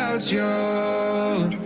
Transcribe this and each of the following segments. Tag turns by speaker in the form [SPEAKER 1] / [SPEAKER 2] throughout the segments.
[SPEAKER 1] without you.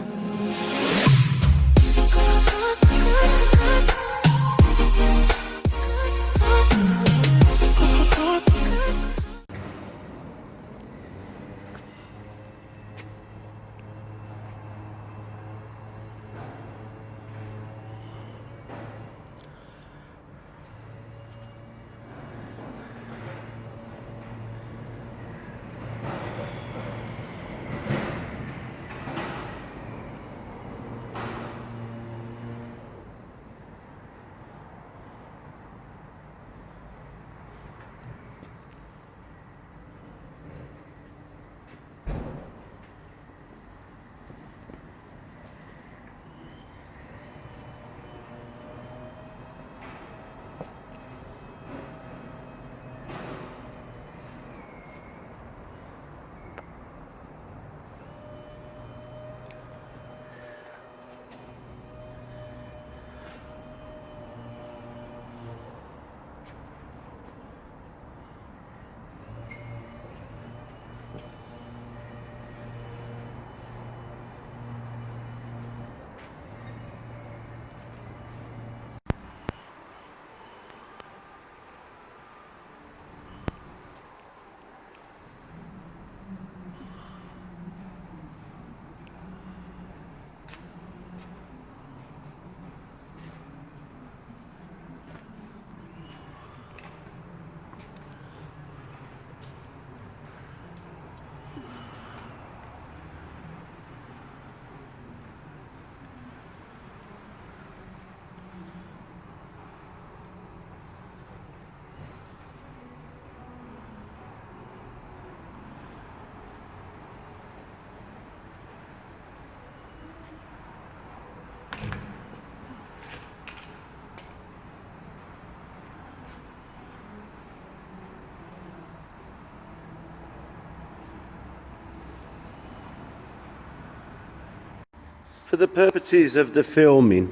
[SPEAKER 2] For the purposes of the filming,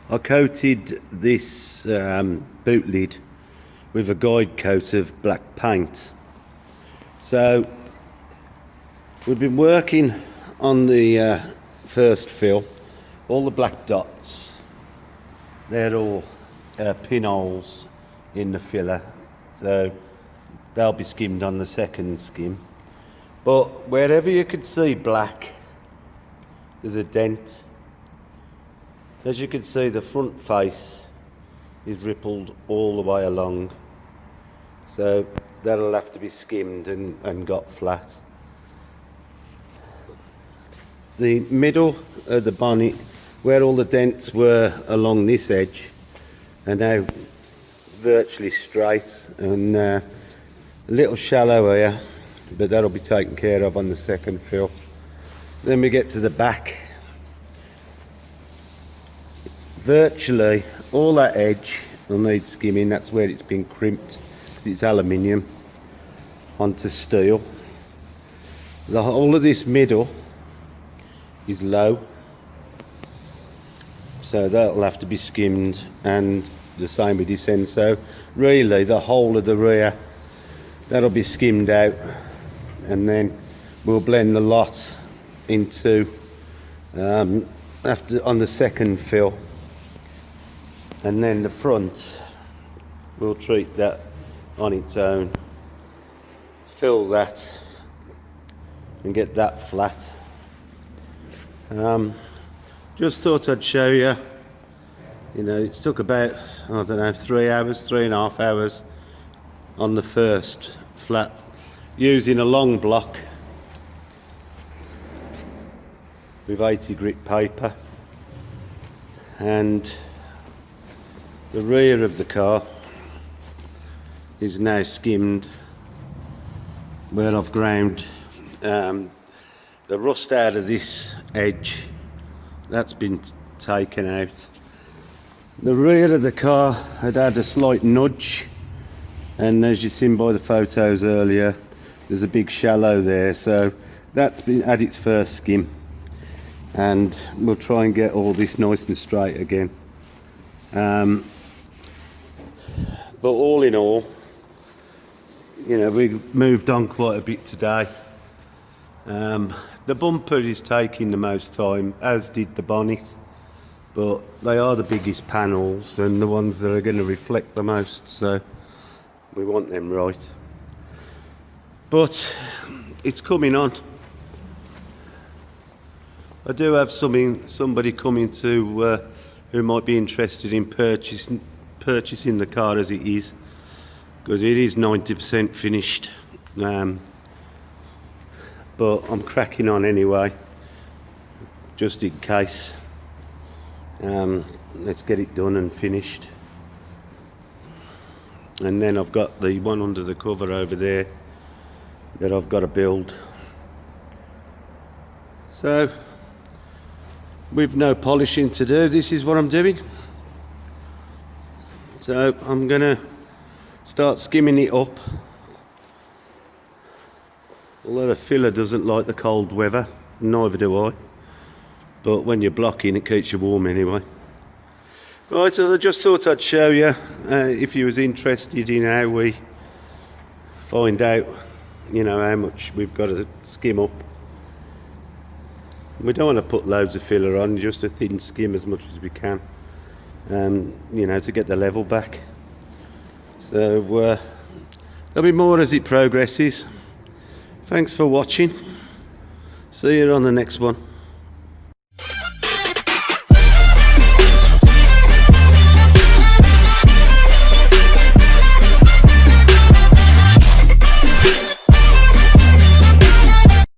[SPEAKER 2] I coated this boot lid with a guide coat of black paint. So we've been working on the first fill. All the black dots, they're all pinholes in the filler, so they'll be skimmed on the second skim. But wherever you could see black, there's a dent. As you can see, the front face is rippled all the way along, so that'll have to be skimmed and got flat. The middle of the bonnet, where all the dents were along this edge, are now virtually straight and a little shallow here, but that'll be taken care of on the second fill. Then we get to the back. Virtually all that edge will need skimming. That's where it's been crimped because it's aluminium onto steel. The whole of this middle is low, so that'll have to be skimmed, and the same with this end. So really the whole of the rear, that'll be skimmed out, and then we'll blend the lot into after on the second fill, and then the front we'll treat that on its own, fill that and get that flat. Just thought I'd show you, it took about, I don't know, 3 hours, 3.5 hours on the first flat, using a long block with 80 grit paper. And the rear of the car is now skimmed, where I've ground the rust out of this edge. That's been taken out. The rear of the car had had a slight nudge, and as you've seen by the photos earlier, there's a big shallow there, so that's been had its first skim, and we'll try and get all this nice and straight again. But all in all, we moved on quite a bit today. The bumper is taking the most time, as did the bonnet, but they are the biggest panels and the ones that are going to reflect the most, so we want them right. But it's coming on. I do have somebody coming to who might be interested in purchasing the car as it is, because it is 90% finished. But I'm cracking on anyway, just in case. Let's get it done and finished. And then I've got the one under the cover over there that I've got to build. So, with no polishing to do, this is what I'm doing. So I'm gonna start skimming it up. Although the filler doesn't like the cold weather, neither do I. But when you're blocking, it keeps you warm anyway. Right, so I just thought I'd show you, if you was interested in how we find out, you know, how much we've got to skim up. We don't want to put loads of filler on, just a thin skim as much as we can, you know, to get the level back. So there'll be more as it progresses. Thanks for watching. See you on the next one.